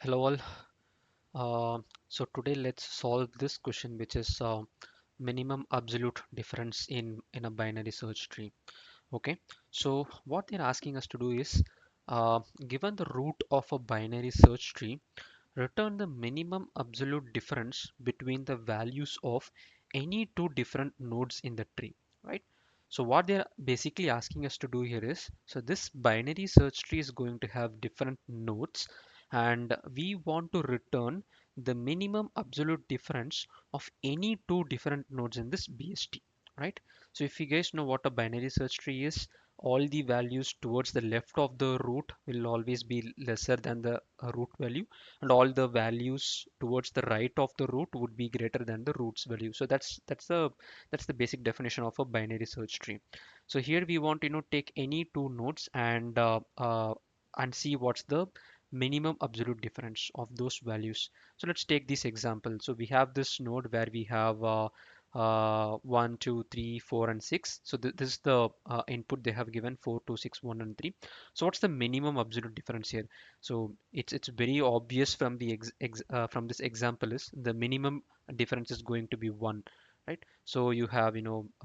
Hello all. So today let's solve this question, which is minimum absolute difference in a binary search tree. Okay. So what they're asking us to do is, given the root of a binary search tree, return the minimum absolute difference between the values of any two different nodes in the tree, right? So what they're basically asking us to do here is, so this binary search tree is going to have different nodes, and we want to return the minimum absolute difference of any two different nodes in this BST, right? So if you guys know what a binary search tree is, all the values towards the left of the root will always be lesser than the root value, and all the values towards the right of the root would be greater than the root's value. So that's the basic definition of a binary search tree. So here we want to take any two nodes and see what's the minimum absolute difference of those values. So let's take this example. So we have this node where we have 1 2 3 4 and 6. So this is the input they have given: 4 2 6 1 and 3. So what's the minimum absolute difference here? So it's very obvious from the from this example is the minimum difference is going to be 1, right? So you have node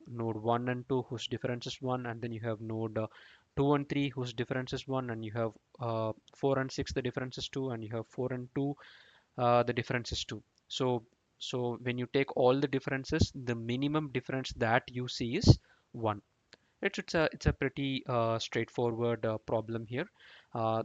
1 and 2 whose difference is 1, and then you have node 2 and 3 whose difference is 1, and you have 4 and 6 the difference is 2, and you have 4 and 2 the difference is 2. So when you take all the differences, the minimum difference that you see is 1. It's a pretty straightforward problem here. Uh,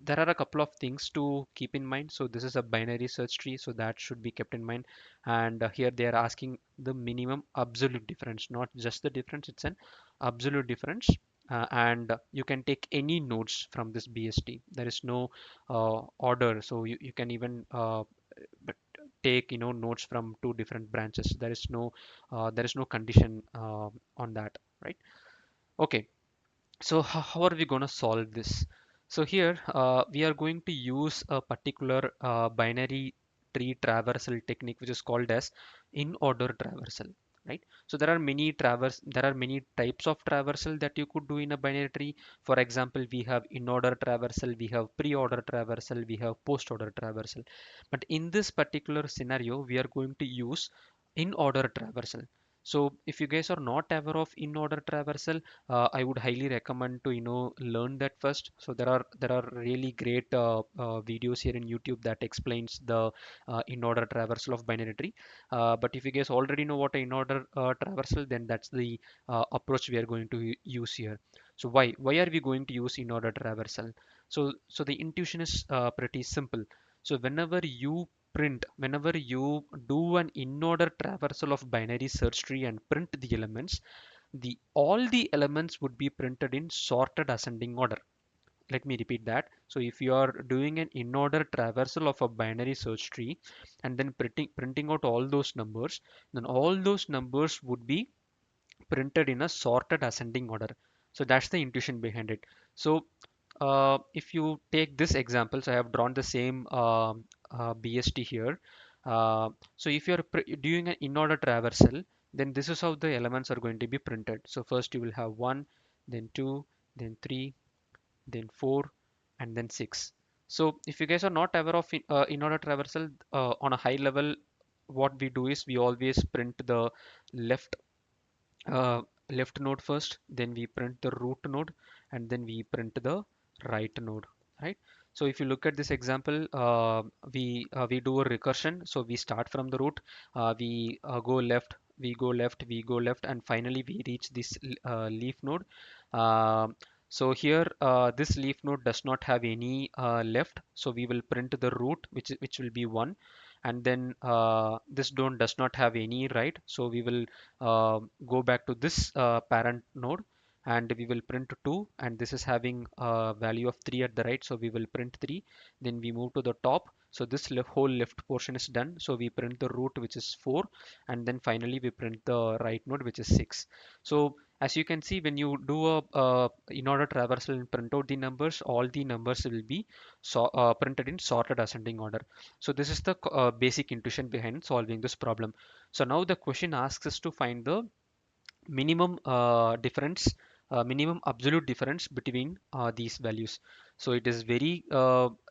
there are a couple of things to keep in mind. So this is a binary search tree, so that should be kept in mind. And here they are asking the minimum absolute difference, not just the difference, it's an absolute difference. And you can take any nodes from this BST. There is no order, so you can even but take nodes from two different branches. There is no condition on that, right? Okay, so how are we going to solve this? So here we are going to use a particular binary tree traversal technique, which is called as in order traversal, right? So there are many types of traversal that you could do in a binary tree. For example, we have in order traversal, we have pre-order traversal, we have post-order traversal. But in this particular scenario, we are going to use in order traversal. So if you guys are not aware of in order traversal, I would highly recommend to learn that first. So there are really great videos here in YouTube that explains the in order traversal of binary tree. But if you guys already know what a in order traversal, then that's the approach we are going to use here. So why are we going to use in order traversal? So the intuition is pretty simple. So whenever you do an in order traversal of binary search tree and print the elements, the all the elements would be printed in sorted ascending order. Let me repeat that. So if you are doing an in order traversal of a binary search tree and then printing out all those numbers, then all those numbers would be printed in a sorted ascending order. So that's the intuition behind it. So if you take this example, so I have drawn the same BST here. So if you're doing an in order traversal, then this is how the elements are going to be printed. So first you will have 1, then 2, then 3, then 4, and then 6. So if you guys are not aware of in order traversal, on a high level, what we do is we always print the left uh, left node first, then we print the root node, and then we print the right node, right? So if you look at this example, we do a recursion. So we start from the root, we go left, we go left, we go left, and finally we reach this leaf node. Um so here, this leaf node does not have any left, so we will print the root, which will be 1, and then this don't does not have any right, so we will go back to this parent node, and we will print 2, and this is having a value of 3 at the right, so we will print 3. Then we move to the top, so this whole left portion is done, so we print the root, which is 4, and then finally we print the right node, which is 6. So as you can see, when you do a in order traversal and print out the numbers, all the numbers will be printed in sorted ascending order. So this is the basic intuition behind solving this problem. So now the question asks us to find the minimum absolute difference between these values. So it is very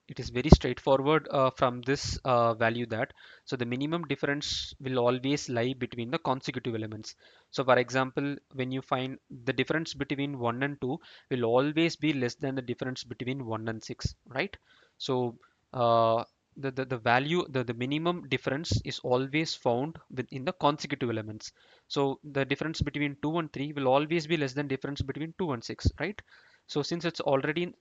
it is very straightforward from this value that so the minimum difference will always lie between the consecutive elements. So for example, when you find the difference between 1 and 2 will always be less than the difference between 1 and 6, right? So uh, the value, the minimum difference is always found within the consecutive elements. So the difference between 2 and 3 will always be less than difference between 2 and 6, right? So since it's already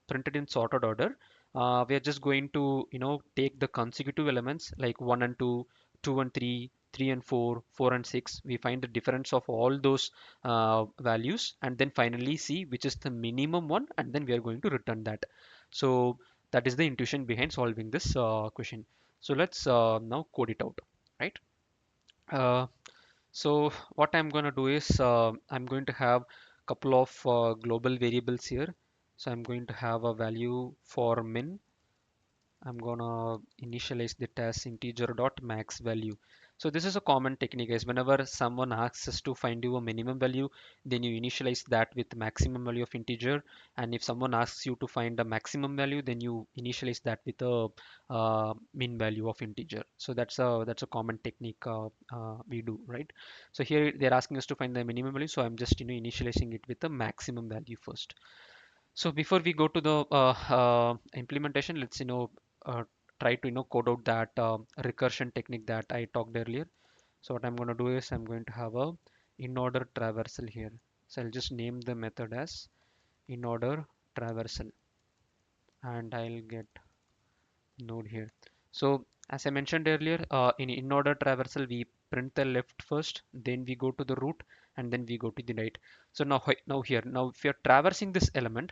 printed in sorted order, we are just going to, take the consecutive elements like 1 and 2, 2 and 3, 3 and 4, 4 and 6. We find the difference of all those values and then finally see which is the minimum one, and then we are going to return that. So that is the intuition behind solving this question. So let's now code it out, right? Uh, so what I'm going to do is I'm going to have a couple of global variables here. So I'm going to have a value for min. I'm gonna initialize the as integer dot max value. So this is a common technique, guys. Whenever someone asks us to find you a minimum value, then you initialize that with maximum value of integer. And if someone asks you to find a maximum value, then you initialize that with a min value of integer. So that's a common technique we do, right? So here they're asking us to find the minimum value, so I'm just initializing it with the maximum value first. So before we go to the implementation, let's uh, try to code out that recursion technique that I talked earlier. So what I'm going to do is I'm going to have a in order traversal here. So I'll just name the method as in order traversal, and I'll get node here. So as I mentioned earlier, in order traversal, we print the left first, then we go to the root, and then we go to the right. So now if you're traversing this element,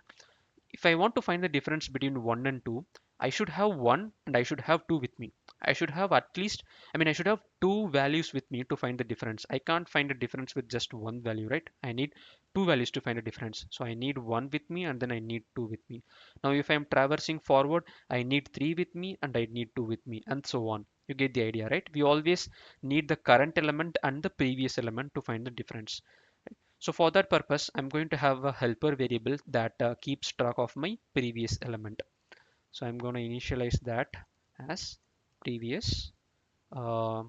if I want to find the difference between 1 and 2, I should have 1 and I should have 2 with me. I should have at least, I should have two values with me to find the difference. I can't find a difference with just one value, right? I need two values to find a difference. So I need 1 with me and then I need 2 with me. Now, if I'm traversing forward, I need 3 with me and I need 2 with me, and so on. You get the idea, right? We always need the current element and the previous element to find the difference. So for that purpose, I'm going to have a helper variable that keeps track of my previous element. So I'm going to initialize that as previous. Uh,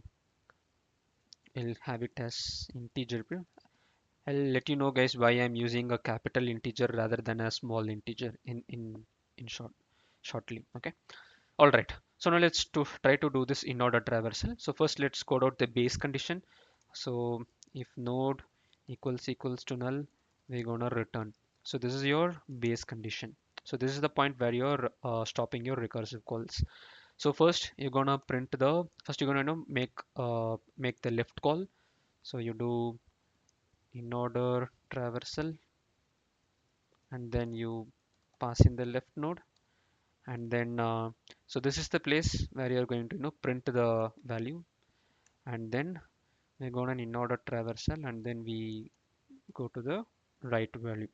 I'll have it as integer. I'll let you know, guys, why I'm using a capital integer rather than a small integer in shortly. Okay. All right. So now let's try to do this in order traversal. So first let's code out the base condition. So if node equals to null, we're gonna return. So this is your base condition. So this is the point where you're stopping your recursive calls. So first you're gonna print the first you're gonna make the left call. So you do in order traversal, and then you pass in the left node, and then so this is the place where you're going to print the value, and then we go on an in order traversal, and then we go to the right value.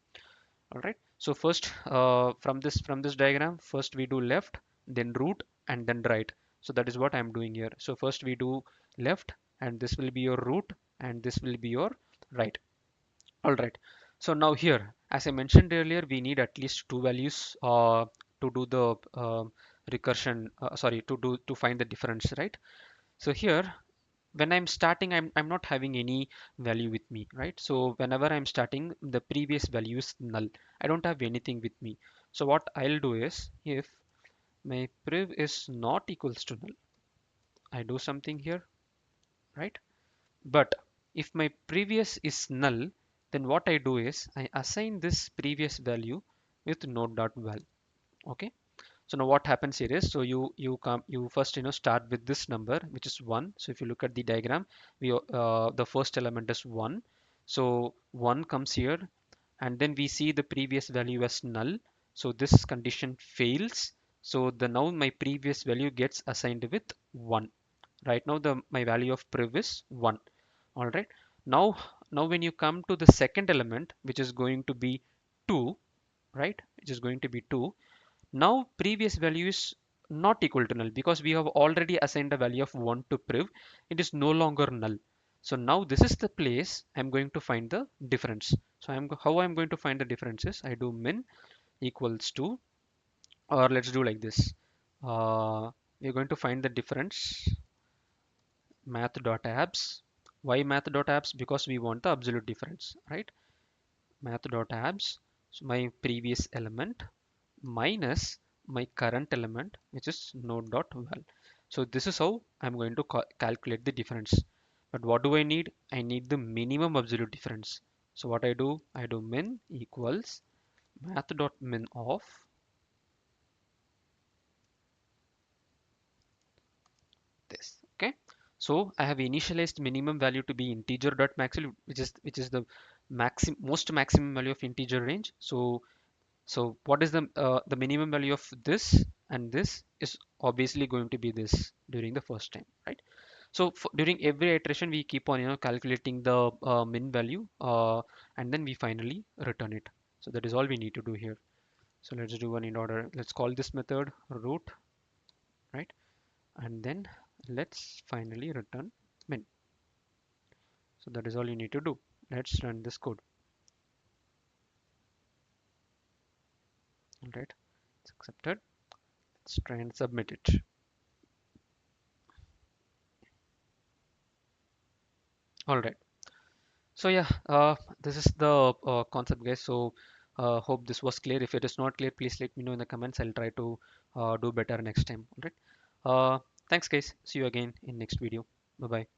All right, so first from this diagram, first we do left, then root, and then right. So that is what I'm doing here. So first we do left, and this will be your root, and this will be your right. All right, so now here, as I mentioned earlier, we need at least two values to do the recursion, sorry, to find the difference, right? So here, when I'm starting, I'm not having any value with me, right? So whenever I'm starting, the previous value is null. I don't have anything with me. So what I'll do is, if my priv is not equals to null, I do something here, right? But if my previous is null, then what I do is I assign this previous value with node.val. Okay. So now what happens here is, so you first start with this number, which is 1. So if you look at the diagram, the first element is 1. So 1 comes here, and then we see the previous value as null. So this condition fails. So the now my previous value gets assigned with 1. Right now the my value of priv is 1. All right. Now when you come to the second element, which is going to be 2, right? Which is going to be 2. Now previous value is not equal to null because we have already assigned a value of 1 to priv. It is no longer null. So now this is the place I'm going to find the difference. So how I'm going to find the difference is I do min equals to Or let's do like this. We're going to find the difference math.abs. Why math.abs? Because we want the absolute difference, right? Math.abs. So my previous element minus my current element, which is node.val. So this is how I'm going to calculate the difference. But what do I need? I need the minimum absolute difference. So what I do min equals math.min of this. Okay. So I have initialized minimum value to be integer dot maximum, which is the most maximum value of integer range. So what is the minimum value of this and this is obviously going to be this during the first time, right? So during every iteration, we keep on calculating the min value and then we finally return it. So that is all we need to do here. So let's do one in order. Let's call this method root, right? And then let's finally return min. So that is all you need to do. Let's run this code. All right, it's accepted. Let's try and submit it. All right. So yeah, this is the concept, guys. So hope this was clear. If it is not clear, please let me know in the comments. I'll try to do better next time. All right. Thanks, guys. See you again in next video. Bye bye.